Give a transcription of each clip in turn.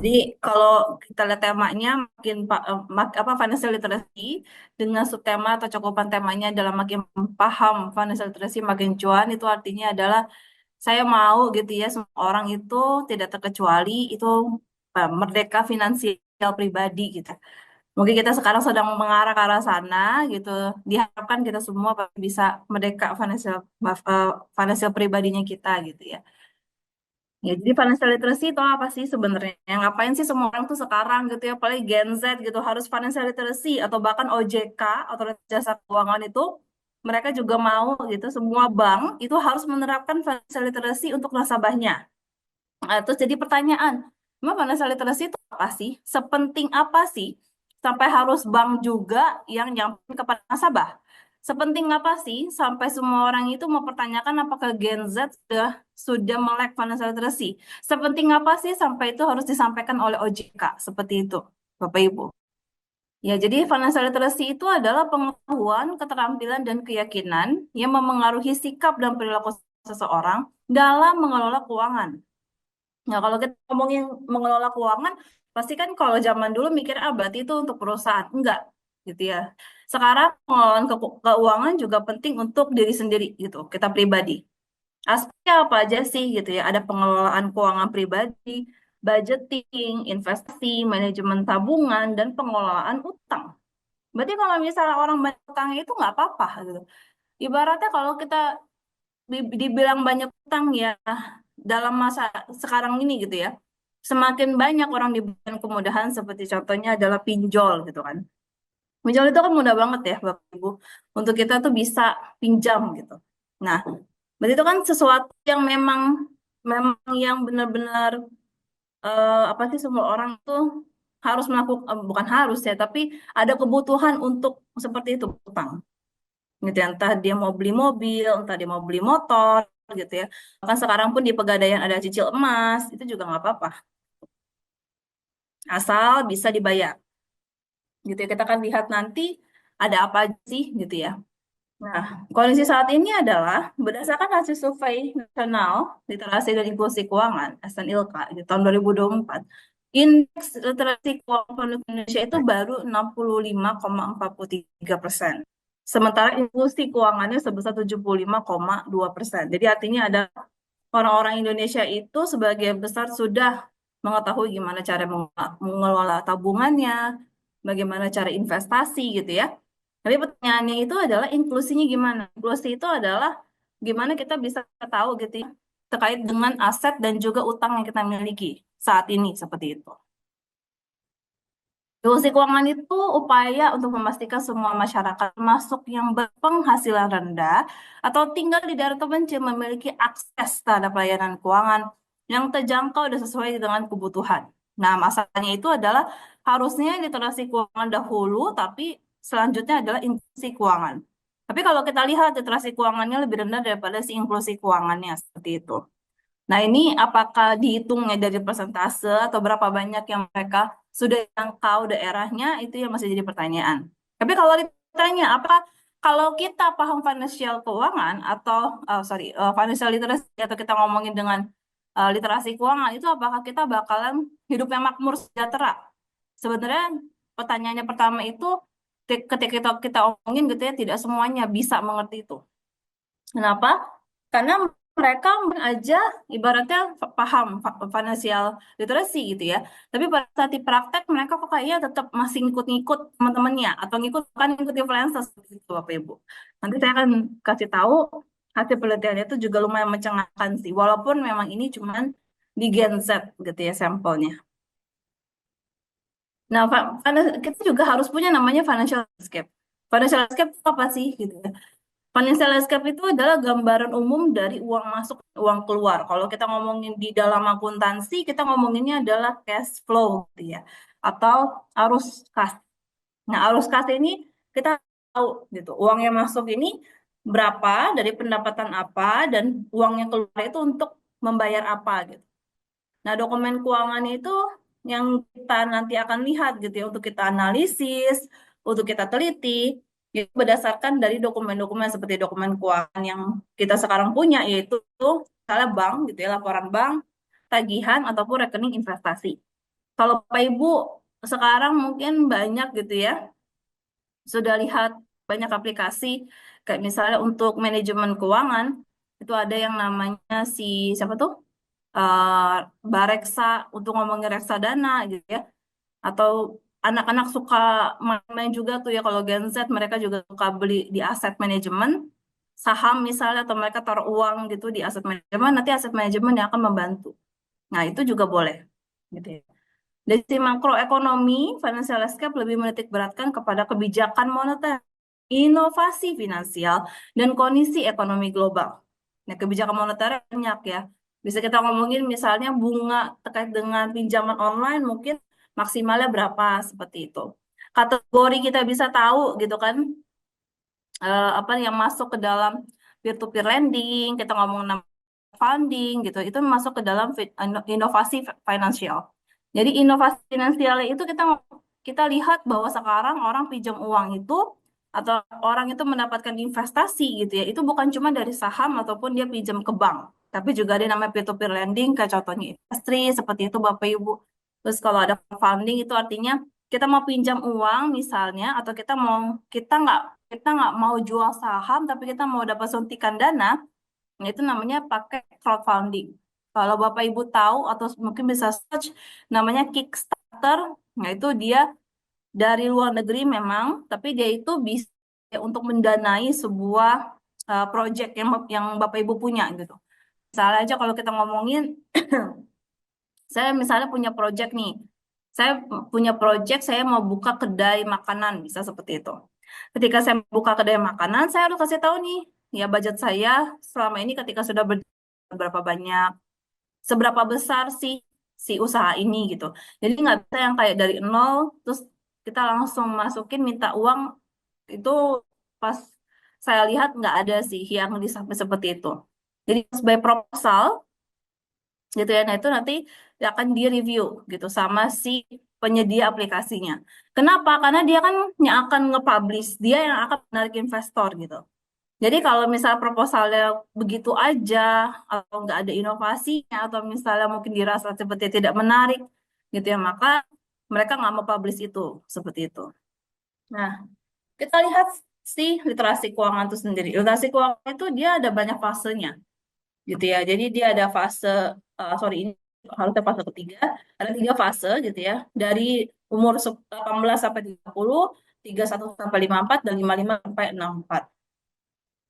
Jadi kalau kita lihat temanya makin financial literacy dengan subtema atau cakupan temanya adalah makin paham financial literacy makin cuan, itu artinya adalah saya mau gitu ya semua orang itu tidak terkecuali itu merdeka finansial pribadi gitu. Mungkin kita sekarang sedang mengarah ke arah sana gitu. Diharapkan kita semua bisa merdeka financial pribadinya kita gitu ya. Ya, jadi financial literacy itu apa sih sebenarnya? Ngapain sih semua orang tuh sekarang gitu ya, apalagi Gen Z gitu harus financial literacy atau bahkan OJK atau jasa keuangan itu mereka juga mau gitu semua bank itu harus menerapkan financial literacy untuk nasabahnya. Terus jadi pertanyaan, memang financial literacy itu apa sih? Sepenting apa sih sampai harus bank juga yang nyampein kepada nasabah? Sepenting apa sih sampai semua orang itu mempertanyakan apakah Gen Z sudah melek financial literacy? Sepenting apa sih sampai itu harus disampaikan oleh OJK seperti itu, Bapak Ibu? Ya, jadi financial literacy itu adalah pengetahuan, keterampilan, dan keyakinan yang memengaruhi sikap dan perilaku seseorang dalam mengelola keuangan. Nah, kalau kita ngomongin mengelola keuangan, pasti kan kalau zaman dulu mikir, ah berarti itu untuk perusahaan. Enggak, gitu ya. Sekarang pengelolaan keuangan juga penting untuk diri sendiri, gitu, kita pribadi. Aspeknya apa aja sih, gitu ya. Ada pengelolaan keuangan pribadi, budgeting, investasi, manajemen tabungan, dan pengelolaan utang. Berarti kalau misalnya orang banyak utang itu nggak apa-apa, gitu. Ibaratnya kalau kita dibilang banyak utang ya dalam masa sekarang ini gitu ya. Semakin banyak orang diberikan kemudahan seperti contohnya adalah pinjol gitu kan. Pinjol itu kan mudah banget ya Bapak Ibu untuk kita tuh bisa pinjam gitu. Nah, berarti itu kan sesuatu yang memang memang yang benar-benar apa sih semua orang tuh harus melakukan bukan harus ya, tapi ada kebutuhan untuk seperti itu utang gitu ya. Entah dia mau beli mobil, entah dia mau beli motor gitu ya. Bahkan sekarang pun di Pegadaian ada cicil emas, itu juga nggak apa-apa. Asal bisa dibayar gitu ya. Kita akan lihat nanti ada apa aja sih gitu ya. Nah, kondisi saat ini adalah berdasarkan hasil survei nasional literasi dan inklusi keuangan SNILK di tahun 2024, indeks literasi keuangan penduduk Indonesia itu baru 65,43%. Sementara inklusi keuangannya sebesar 75,2%. Jadi artinya ada orang-orang Indonesia itu sebagian besar sudah mengetahui gimana cara mengelola tabungannya, bagaimana cara investasi gitu ya. Tapi pertanyaannya itu adalah inklusinya gimana? Inklusi itu adalah gimana kita bisa tahu gitu ya, terkait dengan aset dan juga utang yang kita miliki saat ini seperti itu. Inklusi keuangan itu upaya untuk memastikan semua masyarakat, masuk yang berpenghasilan rendah atau tinggal di daerah terpencil memiliki akses terhadap layanan keuangan yang terjangkau dan sesuai dengan kebutuhan. Nah, masalahnya itu adalah harusnya literasi keuangan dahulu, tapi selanjutnya adalah inklusi keuangan. Tapi kalau kita lihat literasi keuangannya lebih rendah daripada si inklusi keuangannya seperti itu. Nah, ini apakah dihitungnya dari persentase atau berapa banyak yang mereka sudah jangkau daerahnya, itu yang masih jadi pertanyaan. Tapi kalau ditanya, apa kalau kita paham financial keuangan atau financial literacy atau kita ngomongin dengan literasi keuangan, itu apakah kita bakalan hidup yang makmur sejahtera? Sebenarnya pertanyaannya pertama itu ketika kita omongin gitu ya, tidak semuanya bisa mengerti itu. Kenapa? Karena mereka mungkin aja ibaratnya paham financial literacy gitu ya. Tapi pada saat di praktek mereka kok kayaknya tetap masih ngikut-ngikut teman-temannya atau ngikut influencer seperti itu Bapak Ibu. Nanti saya akan kasih tahu hasil penelitiannya itu juga lumayan mencengangkan sih. Walaupun memang ini cuman di Gen Z gitu ya sampelnya. Nah, karena kita juga harus punya namanya financial landscape. Financial landscape itu apa sih gitu ya? Financial landscape itu adalah gambaran umum dari uang masuk dan uang keluar. Kalau kita ngomongin di dalam akuntansi, kita ngomonginnya adalah cash flow gitu ya. Atau arus kas. Nah, arus kas ini kita tahu gitu. Uang yang masuk ini berapa dari pendapatan apa dan uang yang keluar itu untuk membayar apa gitu. Nah, dokumen keuangan itu yang kita nanti akan lihat gitu ya untuk kita analisis, untuk kita teliti, itu berdasarkan dari dokumen-dokumen seperti dokumen keuangan yang kita sekarang punya, yaitu misalnya bank gitu ya, laporan bank, tagihan ataupun rekening investasi. Kalau Bapak Ibu sekarang mungkin banyak gitu ya, sudah lihat banyak aplikasi kayak misalnya untuk manajemen keuangan itu ada yang namanya si siapa tuh eh Bareksa untuk ngomongin reksadana gitu ya. Atau anak-anak suka main-main juga tuh ya kalau Gen Z mereka juga suka beli di aset manajemen saham misalnya atau mereka taruh uang gitu di aset manajemen nanti aset manajemen yang akan membantu. Nah, itu juga boleh gitu ya. Dari sisi makroekonomi, financial landscape lebih menitik beratkan kepada kebijakan moneter, inovasi finansial, dan kondisi ekonomi global. Nah, kebijakan moneter banyak ya. Bisa kita ngomongin misalnya bunga terkait dengan pinjaman online mungkin maksimalnya berapa seperti itu. Kategori kita bisa tahu gitu kan, apa yang masuk ke dalam peer-to-peer lending, kita ngomong funding gitu, itu masuk ke dalam inovasi finansial. Jadi inovasi finansial itu kita lihat bahwa sekarang orang pinjam uang itu atau orang itu mendapatkan investasi gitu ya, itu bukan cuma dari saham ataupun dia pinjam ke bank, tapi juga ada namanya peer-to-peer lending kayak contohnya industri seperti itu Bapak Ibu. Terus kalau ada funding itu artinya kita mau pinjam uang misalnya atau kita nggak mau jual saham tapi kita mau dapat suntikan dana. Nah, itu namanya pakai crowdfunding. Kalau Bapak Ibu tahu atau mungkin bisa search namanya Kickstarter. Nah, itu dia dari luar negeri memang, tapi dia itu bisa untuk mendanai sebuah project yang Bapak Ibu punya gitu. Misalnya aja kalau kita ngomongin, saya misalnya punya project nih. Saya punya project, saya mau buka kedai makanan, bisa seperti itu. Ketika saya buka kedai makanan, saya harus kasih tahu nih, ya budget saya selama ini ketika sudah berapa banyak, seberapa besar sih si usaha ini gitu. Jadi nggak bisa yang kayak dari nol, terus kita langsung masukin minta uang itu pas saya lihat nggak ada sih yang sampai seperti itu. Jadi by proposal gitu ya. Nah, itu nanti akan di-review gitu sama si penyedia aplikasinya. Kenapa? Karena dia kan yang akan nge-publish, dia yang akan menarik investor gitu. Jadi kalau misal proposalnya begitu aja, atau nggak ada inovasinya, atau misalnya mungkin dirasa seperti tidak menarik, gitu ya, maka mereka nggak mau publish itu, seperti itu. Nah, kita lihat sih literasi keuangan itu sendiri. Literasi keuangan itu dia ada banyak fasenya, gitu ya. Jadi dia ada fase, sorry ini harusnya fase ketiga, ada tiga fase gitu ya. Dari umur 18 sampai 30, 31 sampai 54, dan 55 sampai 64.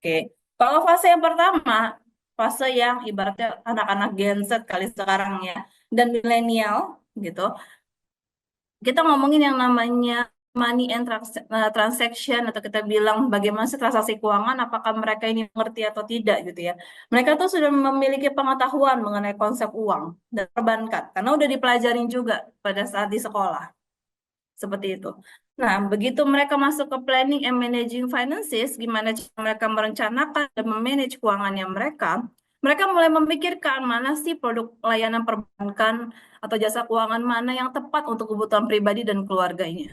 Oke, kalau fase yang pertama, fase yang ibaratnya anak-anak Gen Z kali sekarang ya, dan milenial gitu, kita ngomongin yang namanya money and transaction atau kita bilang bagaimana sih transaksi keuangan, apakah mereka ini mengerti atau tidak gitu ya. Mereka tuh sudah memiliki pengetahuan mengenai konsep uang dan perbankan, karena udah dipelajarin juga pada saat di sekolah. Seperti itu. Nah, begitu mereka masuk ke planning and managing finances, gimana cara mereka merencanakan dan memanage keuangannya mereka, mereka mulai memikirkan mana sih produk layanan perbankan atau jasa keuangan mana yang tepat untuk kebutuhan pribadi dan keluarganya.